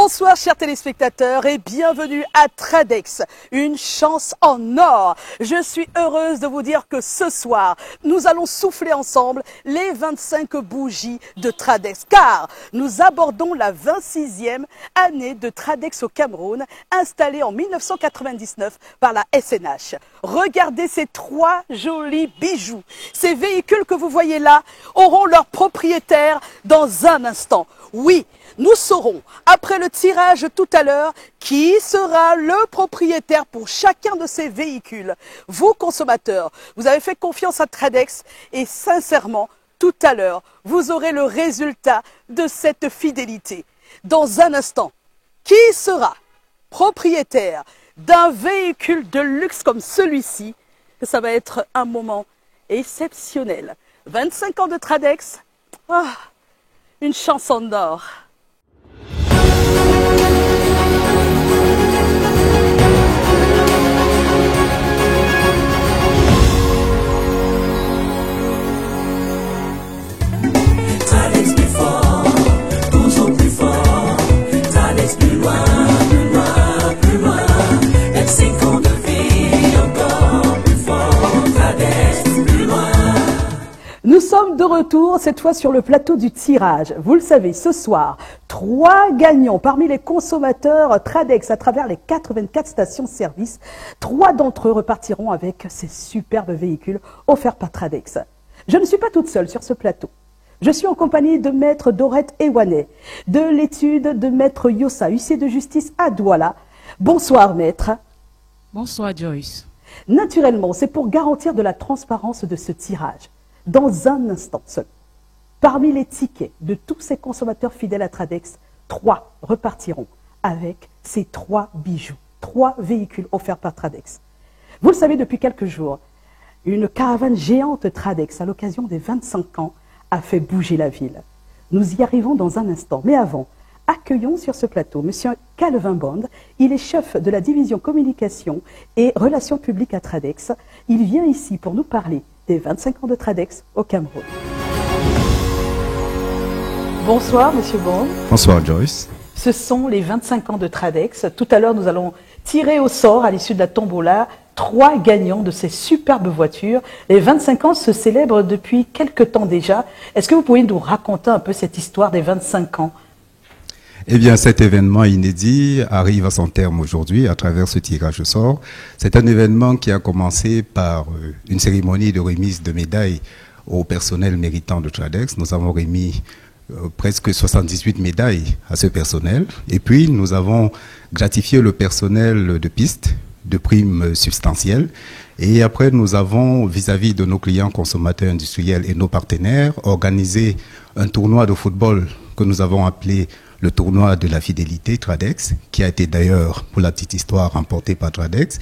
Bonsoir chers téléspectateurs et bienvenue à Tradex, une chance en or. Je suis heureuse de vous dire que ce soir, nous allons souffler ensemble les 25 bougies de Tradex, car nous abordons la 26e année de Tradex au Cameroun, installée en 1999 par la SNH. Regardez ces trois jolis bijoux. Ces véhicules que vous voyez là auront leur propriétaire dans un instant. Oui, nous saurons, après le tirage tout à l'heure, qui sera le propriétaire pour chacun de ces véhicules. Vous, consommateurs, vous avez fait confiance à Tradex et sincèrement, tout à l'heure, vous aurez le résultat de cette fidélité. Dans un instant, qui sera propriétaire d'un véhicule de luxe comme celui-ci? Ça va être un moment exceptionnel. 25 ans de Tradex, une chanson d'or. Tradex plus fort, toujours plus fort. Tradex plus loin, plus loin, plus loin. 25 ans de vie, encore plus fort. Tradex plus loin. Nous sommes de retour, cette fois sur le plateau du tirage. Vous le savez, ce soir, 3 gagnants parmi les consommateurs Tradex à travers les 84 stations-service. 3 d'entre eux repartiront avec ces superbes véhicules offerts par Tradex. Je ne suis pas toute seule sur ce plateau. Je suis en compagnie de maître Dorette Ewanet, de l'étude de maître Yossa, huissier de justice à Douala. Bonsoir maître. Bonsoir Joyce. Naturellement, c'est pour garantir de la transparence de ce tirage. Dans un instant seul, parmi les tickets de tous ces consommateurs fidèles à Tradex, 3 repartiront avec ces 3 bijoux, 3 véhicules offerts par Tradex. Vous le savez, depuis quelques jours, une caravane géante Tradex, à l'occasion des 25 ans, a fait bouger la ville. Nous y arrivons dans un instant. Mais avant, accueillons sur ce plateau M. Calvin Bond. Il est chef de la division communication et relations publiques à Tradex. Il vient ici pour nous parler des 25 ans de Tradex au Cameroun. Bonsoir M. Bond. Bonsoir Joyce. Ce sont les 25 ans de Tradex. Tout à l'heure, nous allons tirer au sort, à l'issue de la tombola, 3 gagnants de ces superbes voitures. Les 25 ans se célèbrent depuis quelque temps déjà. Est-ce que vous pouvez nous raconter un peu cette histoire des 25 ans? Eh bien, cet événement inédit arrive à son terme aujourd'hui à travers ce tirage au sort. C'est un événement qui a commencé par une cérémonie de remise de médailles au personnel méritant de Tradex. Nous avons remis presque 78 médailles à ce personnel. Et puis, nous avons gratifié le personnel de piste de primes substantielles. Et après, nous avons, vis-à-vis de nos clients consommateurs industriels et nos partenaires, organisé un tournoi de football que nous avons appelé le tournoi de la fidélité Tradex, qui a été d'ailleurs, pour la petite histoire, remporté par Tradex.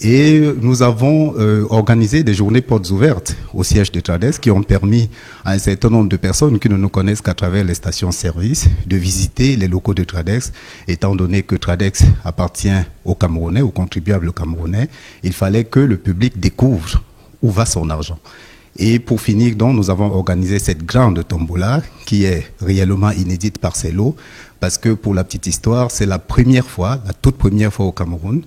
Et nous avons organisé des journées portes ouvertes au siège de Tradex qui ont permis à un certain nombre de personnes qui ne nous connaissent qu'à travers les stations-service de visiter les locaux de Tradex. Étant donné que Tradex appartient aux Camerounais, aux contribuables camerounais, il fallait que le public découvre où va son argent. Et pour finir, donc, nous avons organisé cette grande tombola qui est réellement inédite par ses lots, parce que pour la petite histoire, c'est la première fois, la toute première fois au Cameroun,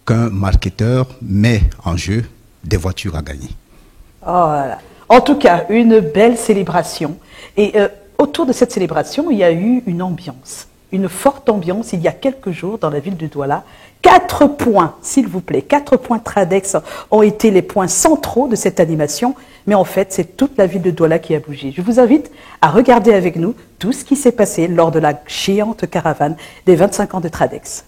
qu'un marketeur met en jeu des voitures à gagner. Oh là là. En tout cas, une belle célébration. Et autour de cette célébration, il y a eu une ambiance, une forte ambiance il y a quelques jours dans la ville de Douala. 4 points, s'il vous plaît, 4 points Tradex ont été les points centraux de cette animation. Mais en fait, c'est toute la ville de Douala qui a bougé. Je vous invite à regarder avec nous tout ce qui s'est passé lors de la géante caravane des 25 ans de Tradex.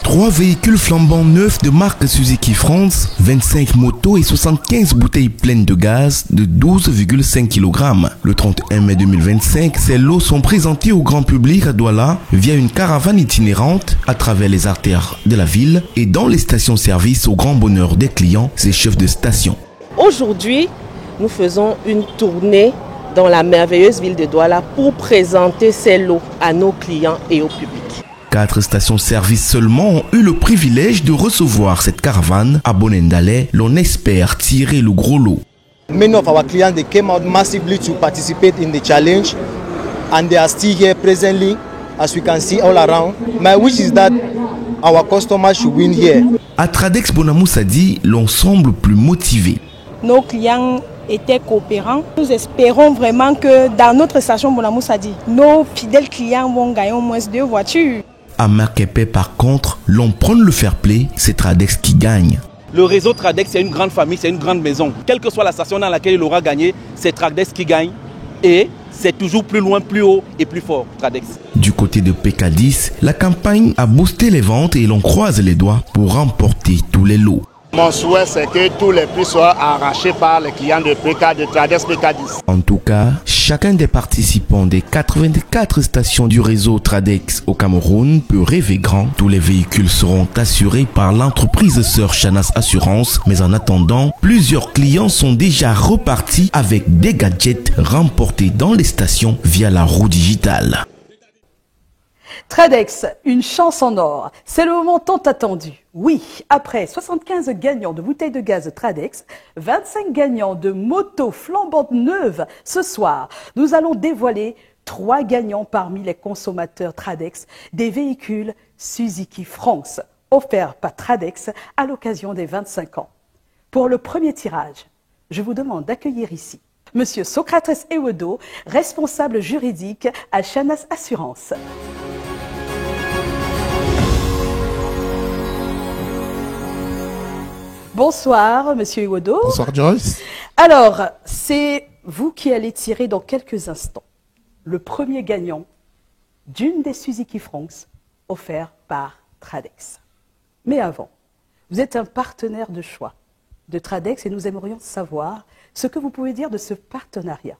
Trois véhicules flambant neufs de marque Suzuki France, 25 motos et 75 bouteilles pleines de gaz de 12,5 kg. Le 31 mai 2025, ces lots sont présentés au grand public à Douala via une caravane itinérante à travers les artères de la ville et dans les stations-service au grand bonheur des clients et chefs de station. Aujourd'hui, nous faisons une tournée dans la merveilleuse ville de Douala pour présenter ces lots à nos clients et au public. 4 stations-service seulement ont eu le privilège de recevoir cette caravane. À Bonendale, l'on espère tirer le gros lot. Many of our clients, they came out massively to participate in the challenge, and they are still here presently, as we can see all around. My wish is that our customers should win here. À Tradex Bonamoussadi, l'on semble plus motivé. Nos clients étaient coopérants. Nous espérons vraiment que dans notre station Bonamoussadi, nos fidèles clients vont gagner au moins 2 voitures. À Marquepé, par contre, l'on prône le fair play, c'est Tradex qui gagne. Le réseau Tradex, c'est une grande famille, c'est une grande maison. Quelle que soit la station dans laquelle il aura gagné, c'est Tradex qui gagne. Et c'est toujours plus loin, plus haut et plus fort, Tradex. Du côté de PK10, la campagne a boosté les ventes et l'on croise les doigts pour remporter tous les lots. Mon souhait, c'est que tous les prix soient arrachés par les clients de PK, de Tradex PK10. En tout cas, chacun des participants des 84 stations du réseau Tradex au Cameroun peut rêver grand. Tous les véhicules seront assurés par l'entreprise sœur Chanas Assurance. Mais en attendant, plusieurs clients sont déjà repartis avec des gadgets remportés dans les stations via la roue digitale. Tradex, une chance en or. C'est le moment tant attendu. Oui, après 75 gagnants de bouteilles de gaz Tradex, 25 gagnants de motos flambantes neuves, ce soir, nous allons dévoiler 3 gagnants parmi les consommateurs Tradex des véhicules Suzuki France, offerts par Tradex à l'occasion des 25 ans. Pour le premier tirage, je vous demande d'accueillir ici Monsieur Socrates Ewodo, responsable juridique à Chanas Assurance. Bonsoir, Monsieur Ewodo. Bonsoir, Joyce. Alors, c'est vous qui allez tirer dans quelques instants le premier gagnant d'une des Suzuki France offerts par Tradex. Mais avant, vous êtes un partenaire de choix de Tradex et nous aimerions savoir ce que vous pouvez dire de ce partenariat.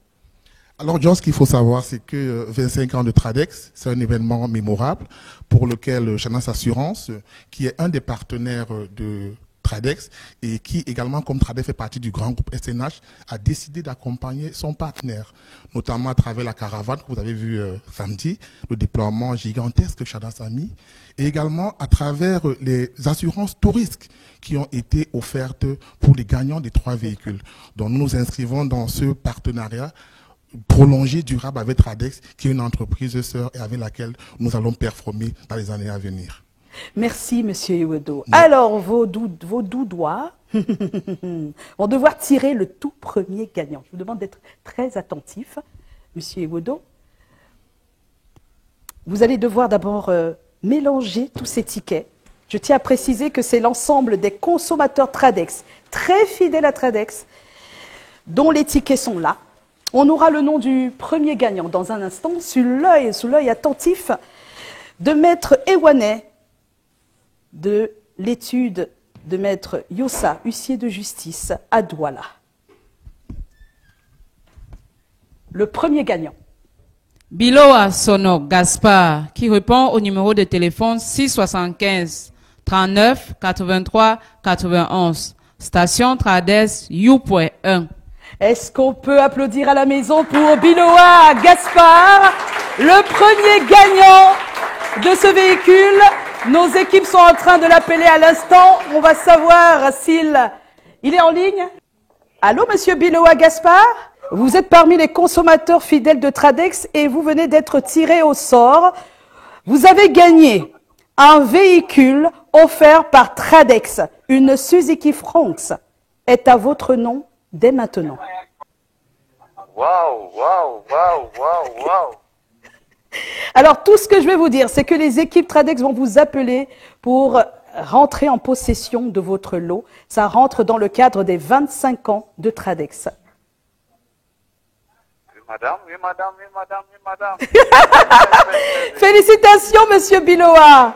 Alors, Joyce, ce qu'il faut savoir, c'est que 25 ans de Tradex, c'est un événement mémorable pour lequel Chanas Assurance, qui est un des partenaires de Tradex et qui également, comme Tradex fait partie du grand groupe SNH, a décidé d'accompagner son partenaire, notamment à travers la caravane que vous avez vu samedi, le déploiement gigantesque que Chanas a mis, et également à travers les assurances tout risque qui ont été offertes pour les gagnants des 3 véhicules. Donc nous nous inscrivons dans ce partenariat prolongé, durable avec Tradex, qui est une entreprise sœur et avec laquelle nous allons performer dans les années à venir. Monsieur Ewodo. Alors, vos doux doigts vont devoir tirer le tout premier gagnant. Je vous demande d'être très attentif, Monsieur Ewodo. Vous allez devoir d'abord mélanger tous ces tickets. Je tiens à préciser que c'est l'ensemble des consommateurs Tradex, très fidèles à Tradex, dont les tickets sont là. On aura le nom du premier gagnant dans un instant, sous l'œil attentif de Maître Ewanet, de l'étude de Maître Yossa, huissier de justice à Douala. Le premier gagnant. Biloa Sono Gaspard, qui répond au numéro de téléphone 675 39 83 91. Station Tradex U.1. Est-ce qu'on peut applaudir à la maison pour Biloa Gaspard, le premier gagnant de ce véhicule? Nos équipes sont en train de l'appeler à l'instant. On va savoir s'il est en ligne. Allô, Monsieur Biloa Gaspard? Vous êtes parmi les consommateurs fidèles de Tradex et vous venez d'être tiré au sort. Vous avez gagné un véhicule offert par Tradex. Une Suzuki France est à votre nom dès maintenant. Waouh, waouh, waouh, waouh, waouh. Alors, tout ce que je vais vous dire, c'est que les équipes Tradex vont vous appeler pour rentrer en possession de votre lot. Ça rentre dans le cadre des 25 ans de Tradex. Oui, madame, oui, madame, oui, madame, oui, madame. Félicitations, Monsieur Biloa.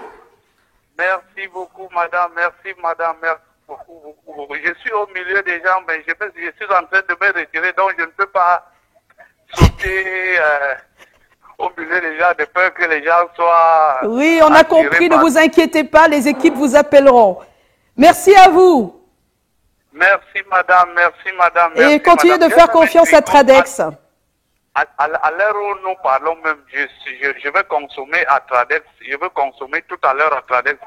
Merci beaucoup, madame, merci, madame, merci beaucoup, beaucoup. Je suis au milieu des gens, mais je suis en train de me retirer, donc je ne peux pas sauter au milieu des gens, de peur que les gens soient... Oui, on a compris, ne vous inquiétez pas, les équipes vous appelleront. Merci à vous. Merci, madame, merci, madame. Et continuez de faire confiance à Tradex. À l'heure où nous parlons même, je vais consommer à Tradex, je vais consommer tout à l'heure à Tradex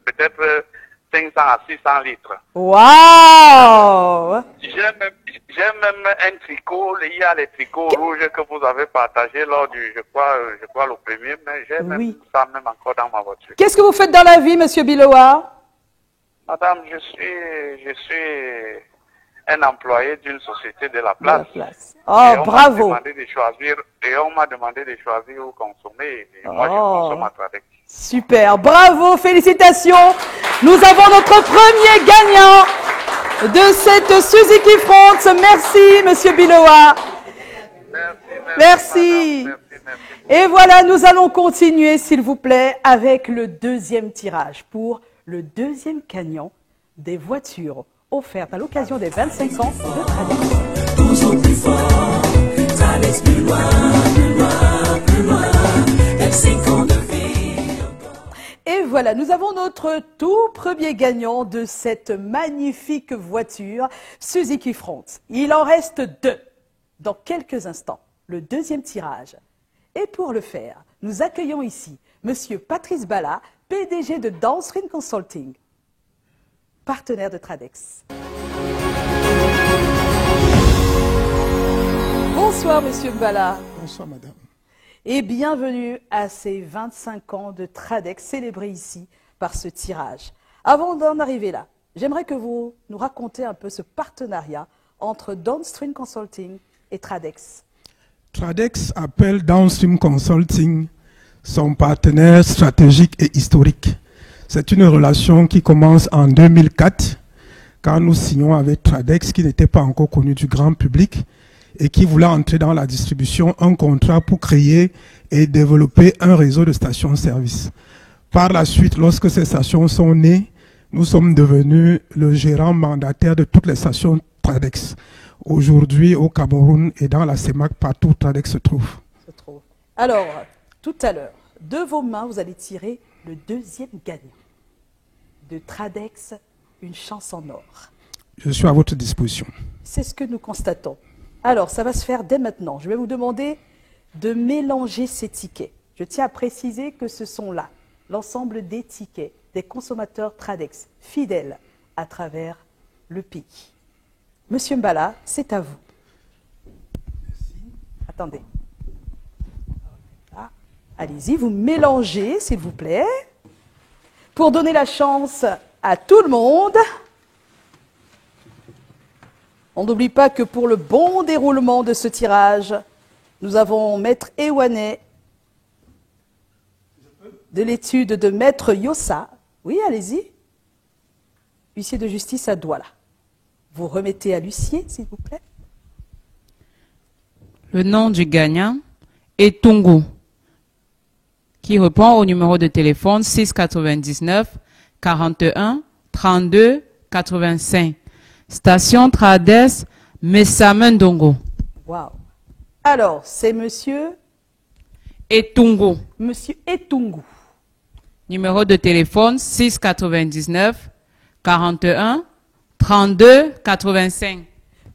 peut-être 500 à 600 litres. Waouh! J'ai même un tricot, il y a les tricots rouges que vous avez partagés lors du, je crois le premier, mais j'ai même ça même encore dans ma voiture. Qu'est-ce que vous faites dans la vie, monsieur Biloa? Madame, je suis un employé d'une société de la place. Oh, bravo! Et on m'a demandé de choisir où consommer. Et moi, je consomme à Tradex. Super, bravo, félicitations. Nous avons notre premier gagnant de cette Suzuki Front. Merci, monsieur Biloa. Merci. Et voilà, nous allons continuer, s'il vous plaît, avec le deuxième tirage pour le deuxième gagnant des voitures offertes à l'occasion des 25 ans de Tradex. Toujours plus fort, Tradex plus loin, plus loin, plus loin, 25 ans de vie. Et voilà, nous avons notre tout premier gagnant de cette magnifique voiture Suzuki Front. Il en reste 2 dans quelques instants, le deuxième tirage. Et pour le faire, nous accueillons ici monsieur Patrice Bala, PDG de Downstream Consulting, partenaire de Tradex. Bonsoir monsieur Bala. Bonsoir madame. Et bienvenue à ces 25 ans de Tradex célébrés ici par ce tirage. Avant d'en arriver là, j'aimerais que vous nous racontiez un peu ce partenariat entre Downstream Consulting et Tradex. Tradex appelle Downstream Consulting son partenaire stratégique et historique. C'est une relation qui commence en 2004, quand nous signons avec Tradex, qui n'était pas encore connu du grand public, et qui voulait entrer dans la distribution, un contrat pour créer et développer un réseau de stations-service. Par la suite, lorsque ces stations sont nées, nous sommes devenus le gérant mandataire de toutes les stations Tradex. Aujourd'hui, au Cameroun et dans la CEMAC, partout où Tradex se trouve. Alors, tout à l'heure, de vos mains, vous allez tirer le deuxième gagnant de Tradex, une chance en or. Je suis à votre disposition. C'est ce que nous constatons. Alors, ça va se faire dès maintenant. Je vais vous demander de mélanger ces tickets. Je tiens à préciser que ce sont là l'ensemble des tickets des consommateurs Tradex fidèles à travers le pays. Monsieur Mbala, c'est à vous. Attendez. Ah, allez-y, vous mélangez, s'il vous plaît, pour donner la chance à tout le monde. On n'oublie pas que pour le bon déroulement de ce tirage, nous avons Maître Ewane de l'étude de Maître Yossa. Oui, allez-y. Huissier de justice à Douala. Vous remettez à l'huissier, s'il vous plaît. Le nom du gagnant est Tungu, qui répond au numéro de téléphone 699 41 32 85. Station Tradex, Messamendongo. Wow. Alors, c'est monsieur Etungu. Monsieur Etungu. Numéro de téléphone 699 41 32 85.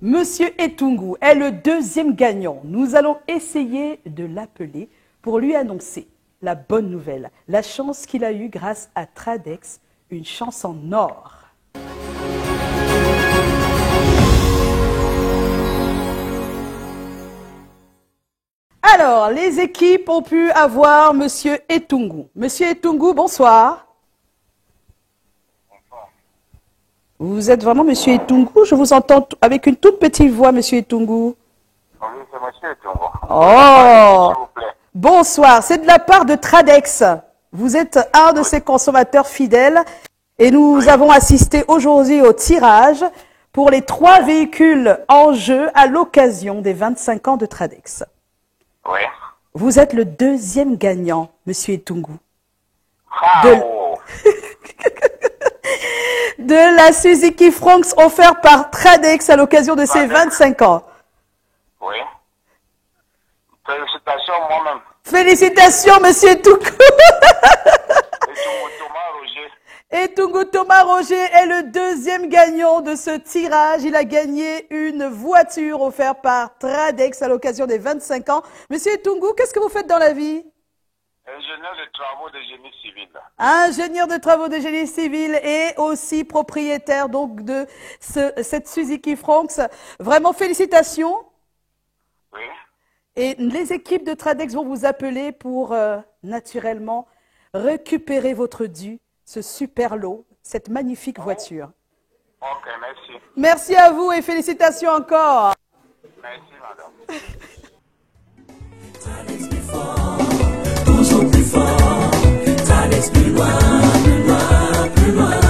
Monsieur Etungu est le deuxième gagnant. Nous allons essayer de l'appeler pour lui annoncer la bonne nouvelle, la chance qu'il a eue grâce à Tradex, une chance en or. Alors, les équipes ont pu avoir Monsieur Etungu. Monsieur Etungu, bonsoir. Bonsoir. Vous êtes vraiment Monsieur Etungu? Je vous entends avec une toute petite voix, Monsieur Etungu. Oui, c'est Monsieur Etungu. Oh, s'il vous plaît. Bonsoir, c'est de la part de Tradex. Vous êtes un de ces consommateurs fidèles et nous avons assisté aujourd'hui au tirage pour les 3 véhicules en jeu à l'occasion des 25 ans de Tradex. Oui. Vous êtes le deuxième gagnant, Monsieur Etungu. De la Suzuki Fronx offerte par Tradex à l'occasion de ses 25 ans. Oui. Félicitations moi-même. Félicitations, Monsieur Etungu. Thomas Roger. Et Tungu Thomas Roger est le deuxième gagnant de ce tirage. Il a gagné une voiture offerte par Tradex à l'occasion des 25 ans. Monsieur Tungu, qu'est-ce que vous faites dans la vie? Ingénieur de travaux de génie civil. Ingénieur de travaux de génie civil et aussi propriétaire donc de cette Suzuki Franks. Vraiment félicitations. Oui. Et les équipes de Tradex vont vous appeler pour naturellement récupérer votre dû, ce super lot, cette magnifique voiture. Ok, merci. Merci à vous et félicitations encore. Merci, madame. Toujours plus fort, Tradex plus loin, plus loin, plus loin.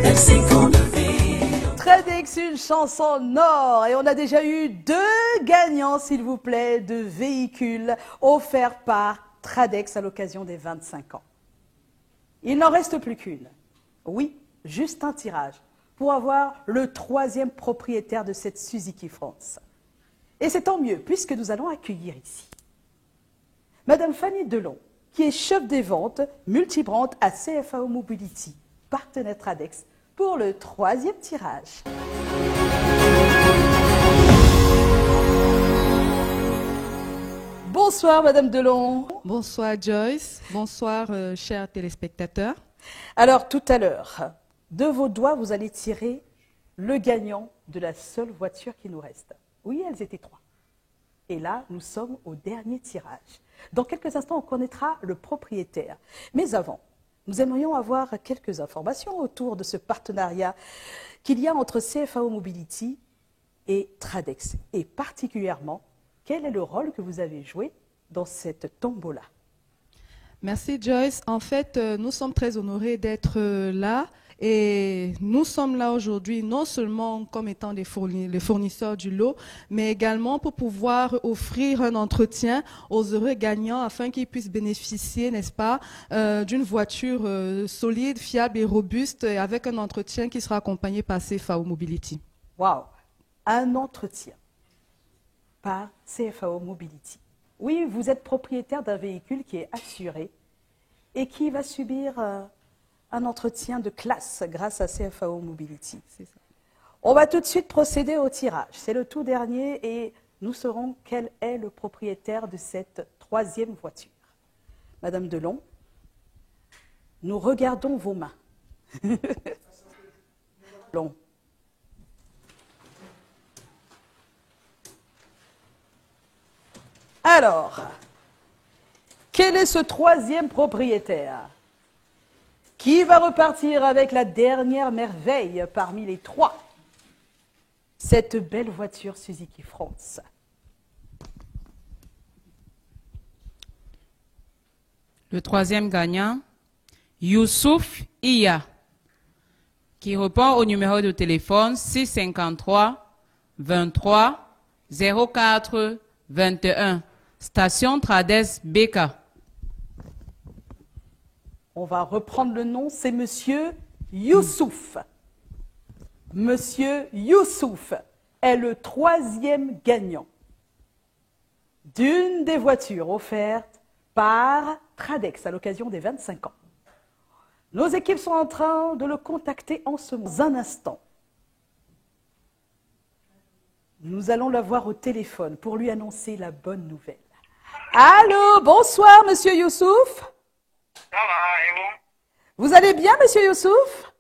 25 ans de vie. Tradex, une chanson en or. Et on a déjà eu 2 gagnants, s'il vous plaît, de véhicules offerts par Tradex à l'occasion des 25 ans. Il n'en reste plus qu'une. Oui, juste un tirage pour avoir le 3e propriétaire de cette Suzuki France. Et c'est tant mieux, puisque nous allons accueillir ici Madame Fanny Delon, qui est chef des ventes multibrand à CFAO Mobility, partenaire Tradex, pour le 3e tirage. Bonsoir Madame Delon. Bonsoir Joyce, bonsoir chers téléspectateurs. Alors tout à l'heure, de vos doigts, vous allez tirer le gagnant de la seule voiture qui nous reste. Oui, elles étaient 3. Et là, nous sommes au dernier tirage. Dans quelques instants, on connaîtra le propriétaire. Mais avant, nous aimerions avoir quelques informations autour de ce partenariat qu'il y a entre CFAO Mobility et Tradex. Et particulièrement, quel est le rôle que vous avez joué dans cette tombola? Merci Joyce. En fait, nous sommes très honorés d'être là. Et nous sommes là aujourd'hui non seulement comme étant les fournisseurs du lot, mais également pour pouvoir offrir un entretien aux heureux gagnants afin qu'ils puissent bénéficier, n'est-ce pas, d'une voiture solide, fiable et robuste avec un entretien qui sera accompagné par CFAO Mobility. Waouh! Un entretien par CFAO Mobility. Oui, vous êtes propriétaire d'un véhicule qui est assuré et qui va subir un entretien de classe grâce à CFAO Mobility. C'est ça. On va tout de suite procéder au tirage. C'est le tout dernier et nous saurons quel est le propriétaire de cette 3e voiture. Madame Delon, nous regardons vos mains. Long. Alors, quel est ce 3e propriétaire qui va repartir avec la dernière merveille parmi les 3? Cette belle voiture Suzuki France. Le 3e gagnant, Youssouf Iya, qui répond au numéro de téléphone 653 23 04 21, station Tradex BK. On va reprendre le nom, c'est Monsieur Youssouf. Monsieur Youssouf est le 3e gagnant d'une des voitures offertes par Tradex à l'occasion des 25 ans. Nos équipes sont en train de le contacter en ce moment. Un instant. Nous allons l'avoir au téléphone pour lui annoncer la bonne nouvelle. Allô, bonsoir Monsieur Youssouf. Ça va, et vous? Vous allez bien, Monsieur Youssouf?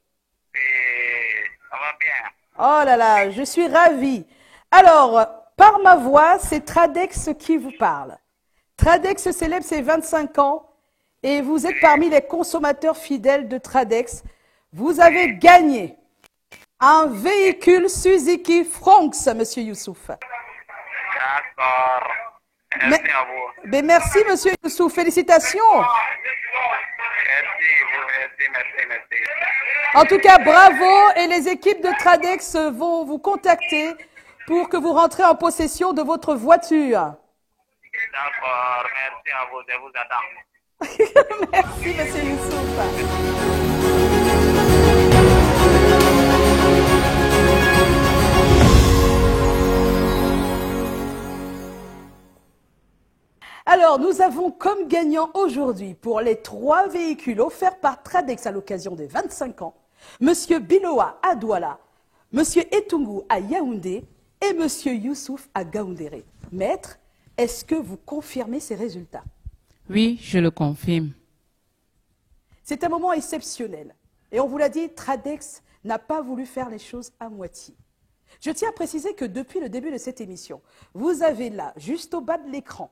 Ça va bien. Oh là là, je suis ravie. Alors, par ma voix, c'est Tradex qui vous parle. Tradex célèbre ses 25 ans et vous êtes parmi les consommateurs fidèles de Tradex. Vous avez gagné un véhicule Suzuki Franks, Monsieur Youssouf. D'accord. Merci à vous. Mais merci, Monsieur Youssouf. Félicitations. Merci. En tout cas, bravo. Et les équipes de Tradex vont vous contacter pour que vous rentrez en possession de votre voiture. D'accord, merci à vous, je vous attends. Merci, Monsieur Youssouf. Alors, Alors, nous avons comme gagnant aujourd'hui pour les 3 véhicules offerts par Tradex à l'occasion des 25 ans, Monsieur Biloa à Douala, Monsieur Etungu à Yaoundé et Monsieur Youssouf à Gaoundéré. Maître, est-ce que vous confirmez ces résultats? Oui, je le confirme. C'est un moment exceptionnel. Et on vous l'a dit, Tradex n'a pas voulu faire les choses à moitié. Je tiens à préciser que depuis le début de cette émission, vous avez là, juste au bas de l'écran,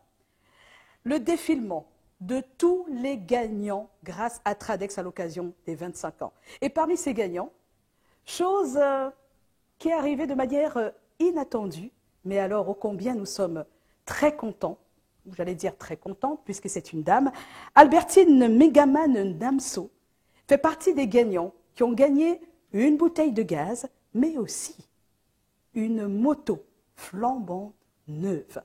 le défilement de tous les gagnants grâce à Tradex à l'occasion des 25 ans. Et parmi ces gagnants, chose qui est arrivée de manière inattendue, mais alors ô combien nous sommes très contents, ou j'allais dire très contents puisque c'est une dame, Albertine Megaman Namso fait partie des gagnants qui ont gagné une bouteille de gaz, mais aussi une moto flambante neuve.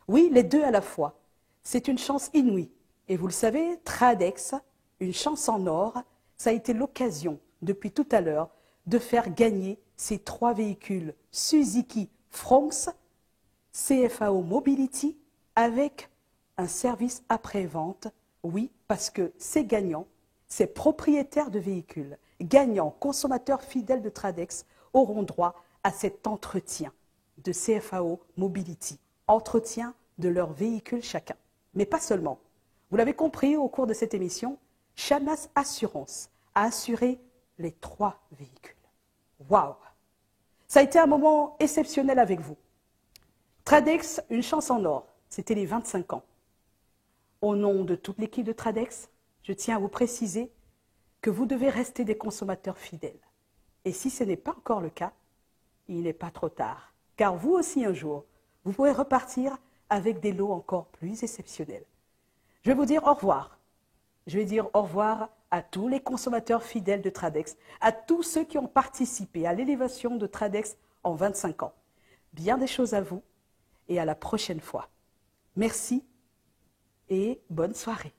Oui, les deux à la fois. C'est une chance inouïe. Et vous le savez, Tradex, une chance en or, ça a été l'occasion, depuis tout à l'heure, de faire gagner ces 3 véhicules Suzuki Fronx, CFAO Mobility, avec un service après-vente. Oui, parce que ces gagnants, ces propriétaires de véhicules, gagnants, consommateurs fidèles de Tradex, auront droit à cet entretien de CFAO Mobility, entretien de leur véhicule chacun. Mais pas seulement. Vous l'avez compris au cours de cette émission, Chanas Assurance a assuré les 3 véhicules. Waouh! Ça a été un moment exceptionnel avec vous. Tradex, une chance en or, c'était les 25 ans. Au nom de toute l'équipe de Tradex, je tiens à vous préciser que vous devez rester des consommateurs fidèles. Et si ce n'est pas encore le cas, il n'est pas trop tard. Car vous aussi un jour, vous pourrez repartir avec des lots encore plus exceptionnels. Je vais vous dire au revoir. Je vais dire au revoir à tous les consommateurs fidèles de Tradex, à tous ceux qui ont participé à l'élévation de Tradex en 25 ans. Bien des choses à vous et à la prochaine fois. Merci et bonne soirée.